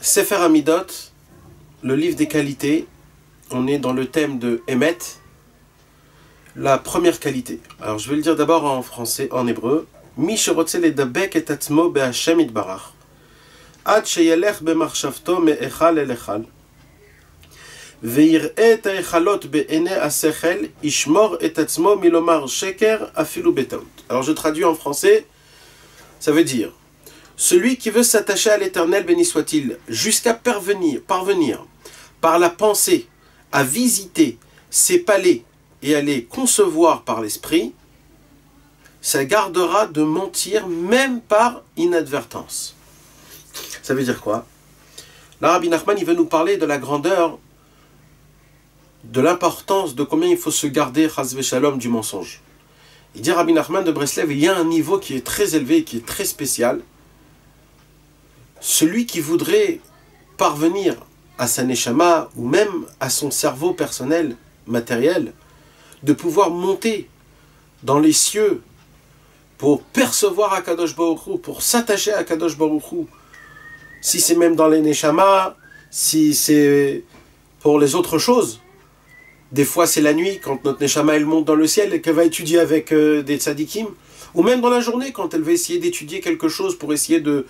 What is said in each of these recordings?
Sefer Hamidot, le livre des qualités. On est dans le thème de Emet, la première qualité. Alors je vais le dire d'abord en français, en hébreu. Mi shorotze ledabek et atzmo be'Hashem itbarach. Ad sheyelech be'marshavto me'echal el-echal. Ve'yir'e et ha'echalot be'ene ha'sechel, ishmor et atzmo milomar sheker afilu betaut. Alors je traduis en français, ça veut dire, celui qui veut s'attacher à l'Éternel, béni soit-il, jusqu'à parvenir par la pensée à visiter ses palais et à les concevoir par l'esprit, ça gardera de mentir même par inadvertance. Ça veut dire quoi? Là, Rabbi Nachman, il veut nous parler de la grandeur, de l'importance, de combien il faut se garder, chas v'shalom, du mensonge. Il dit, Rabbi Nachman de Breslev, il y a un niveau qui est très élevé, qui est très spécial. Celui qui voudrait parvenir à sa neshama, ou même à son cerveau personnel, matériel, de pouvoir monter dans les cieux pour percevoir Akadosh Baruch Hu, pour s'attacher à Akadosh Baruch Hu, si c'est même dans les neshama, si c'est pour les autres choses. Des fois c'est la nuit, quand notre neshama elle monte dans le ciel et qu'elle va étudier avec des tzadikim, ou même dans la journée, quand elle va essayer d'étudier quelque chose pour essayer de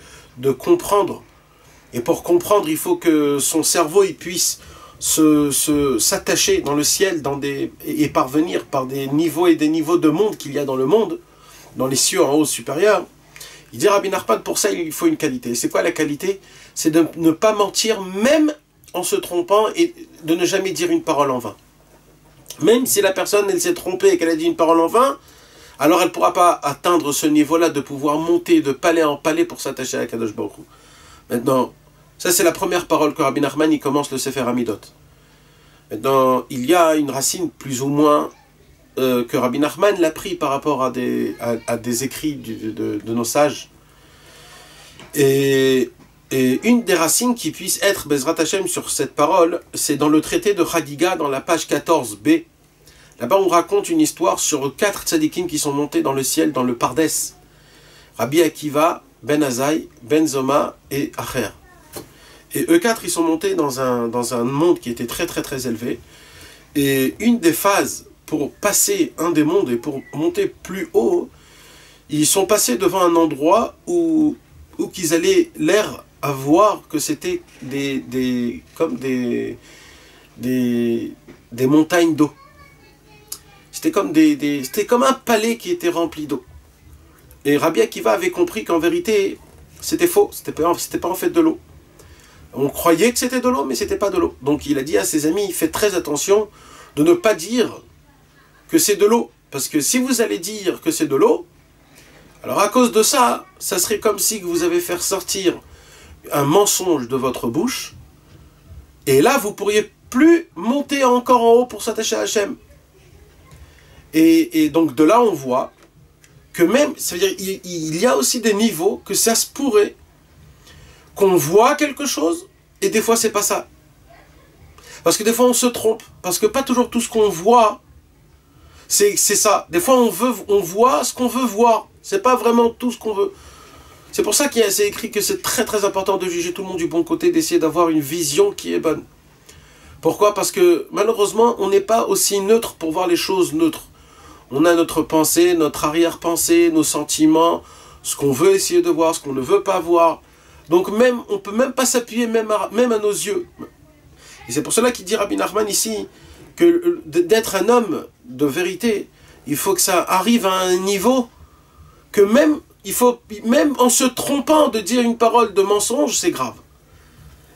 comprendre. Et pour comprendre, il faut que son cerveau il puisse s'attacher dans le ciel et parvenir par des niveaux et des niveaux de monde qu'il y a dans le monde, dans les cieux en haut supérieurs. Il dit Rabbi Nachman, pour ça il faut une qualité. C'est quoi la qualité? C'est de ne pas mentir même en se trompant et de ne jamais dire une parole en vain. Même si la personne elle s'est trompée et qu'elle a dit une parole en vain, alors elle ne pourra pas atteindre ce niveau-là de pouvoir monter de palais en palais pour s'attacher à Kadosh Baruch Hu. Maintenant, ça c'est la première parole que Rabbi Nachman il commence le Sefer Hamidot. Maintenant, il y a une racine plus ou moins que Rabbi Nachman l'a pris par rapport à des écrits de nos sages. Et une des racines qui puisse être Bezrat Hashem sur cette parole, c'est dans le traité de Chagiga, dans la page 14b. Là-bas, on raconte une histoire sur 4 tzadikim qui sont montés dans le ciel, dans le Pardès. Rabbi Akiva, Ben Azaï, Ben Zoma et Acher. Et eux 4, ils sont montés dans un monde qui était très très très élevé. Et une des phases pour passer un des mondes et pour monter plus haut, ils sont passés devant un endroit où qu'ils allaient l'air à voir que c'était comme des montagnes d'eau. C'était comme un palais qui était rempli d'eau. Et Rabbi Akiva avait compris qu'en vérité, c'était faux, c'était pas en fait de l'eau. On croyait que c'était de l'eau, mais c'était pas de l'eau. Donc il a dit à ses amis, faites très attention de ne pas dire que c'est de l'eau. Parce que si vous allez dire que c'est de l'eau, alors à cause de ça, ça serait comme si vous avez fait sortir un mensonge de votre bouche, et là vous pourriez plus monter encore en haut pour s'attacher à Hachem. Et donc de là on voit que même, ça veut dire il y a aussi des niveaux que ça se pourrait qu'on voit quelque chose et des fois c'est pas ça. Parce que des fois on se trompe, parce que pas toujours tout ce qu'on voit c'est ça. Des fois on voit ce qu'on veut voir, c'est pas vraiment tout ce qu'on veut. C'est pour ça qu'il y a écrit que c'est très très important de juger tout le monde du bon côté, d'essayer d'avoir une vision qui est bonne. Pourquoi? Parce que malheureusement on n'est pas aussi neutre pour voir les choses neutres. On a notre pensée, notre arrière-pensée, nos sentiments, ce qu'on veut essayer de voir, ce qu'on ne veut pas voir. Donc même, on ne peut même pas s'appuyer même à nos yeux. Et c'est pour cela qu'il dit Rabbi Nachman ici, que d'être un homme de vérité, il faut que ça arrive à un niveau que même en se trompant de dire une parole de mensonge, c'est grave.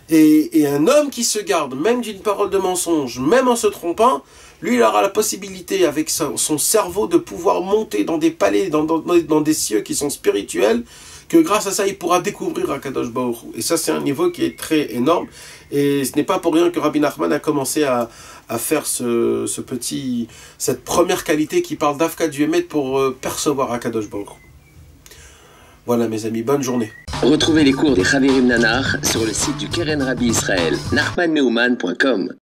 Et un homme qui se garde même d'une parole de mensonge, même en se trompant, lui il aura la possibilité avec son cerveau de pouvoir monter dans des palais, dans des cieux qui sont spirituels, que grâce à ça il pourra découvrir Akadosh Baruch Hu. Et ça c'est un niveau qui est très énorme, et ce n'est pas pour rien que Rabbi Nachman a commencé à faire cette première qualité qui parle d'Afka du Emet pour percevoir Akadosh Baruch Hu. Voilà mes amis, bonne journée. Retrouvez les cours des Chavirim Nanar sur le site du Keren Rabbi Israël, nachmanmeuman.com.